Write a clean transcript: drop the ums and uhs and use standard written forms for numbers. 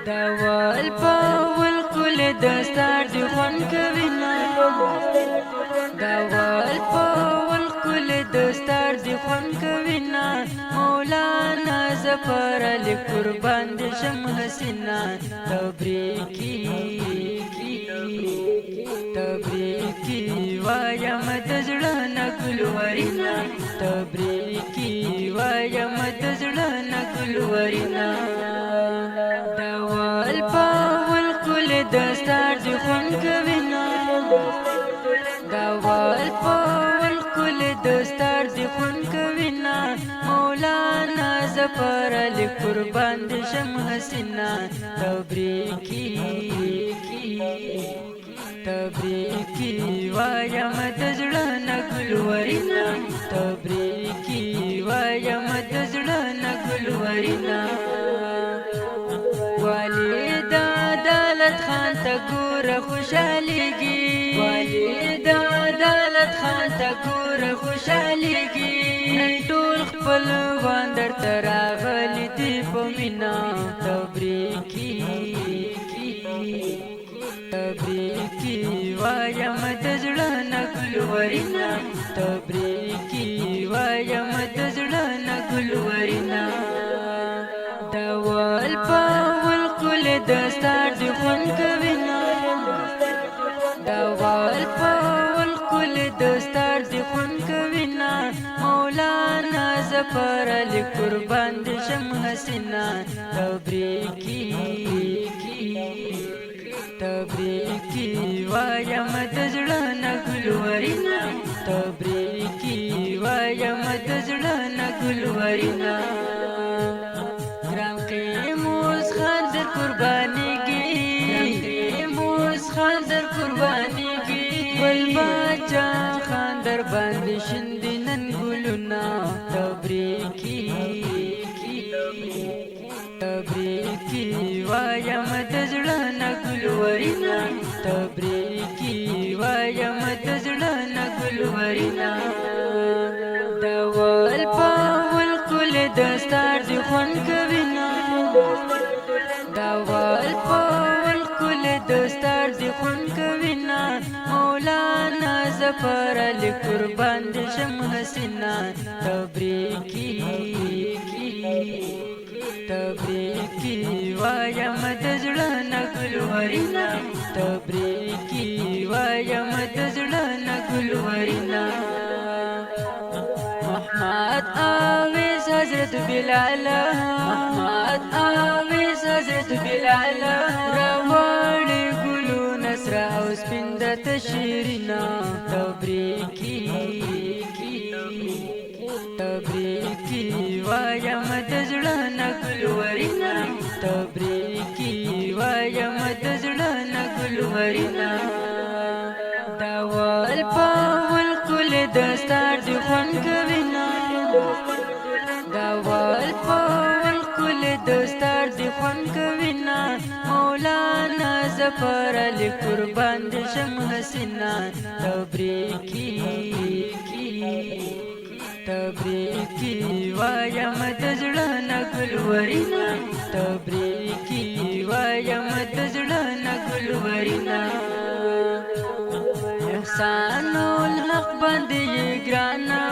داوال باول کل دستار دی خون کوینا داوال باول کل دستار دی خون کوینا مولانا زفر علی قربان دی شم حسینا تبریکی تبریکی وایم دزړه ګلورینا تبریکی وایم دزړه ګلورینا داوال باول کل دستار دی خون کوینا داوال باول کل دستار دی خون کوینا مولانا زفر علی قربان دی شم حسینا تبریکی تبریکی وایم دزړه ګلورینا تبریکی وایم دزړه ګلورینا والد عدالت خان ته ګوره خوشحالیږي والد عدالت خان ته ګوره خوشحالیږي ټول خپلوان درته راغلي دي په مینه تبریکي تبریکی وایم دزړه ګلورینا تبریکی وایم دزړه ګلورینا داوال باول کل دستار دی خون کوینا داوال باول کل دستار دی خون کوینا مولانا زفر علی قربان دی شم حسینا تبریکی تبریکی وایم دزړه ګلورینا تبریکی وایم دزړه ګلورینا ګرام قیموس خان در قربانیږي ګرام قیموس خان در قربانیږي ګل باچا خان در باندې شیندي نن ګلونه تبریکی تبریکی وایم دزړه ګلورینا تبریکی وایم دزړه ګلورینا داوال باول کل دستار دی خون کوینا داوال باول کل دستار دی خون کوینا مولانا زفر علی قربان دی شم حسینا تبریکی تبریکی وایم دزړه ګلورینا تبریکی وایم دزړه ګلورینا محمد آویز حضرت بلال محمد آویز حضرت بلال راوړي ګلو نصر او سپند تشرینا تبریکی تبریکی وایم دزړه ګلورینا تبریکی وایم دزړه ګلورینا داوال باول کل دستار دی خون کوینا داوال باول کل دستار دی خون کوینا مولانا زفر علی قربان دی شم حسینا تبریکی تبریکی وایم دزړه ګلورینا تبریکی وایم دزړه ګلورینا احسان الحق باندې ګرانا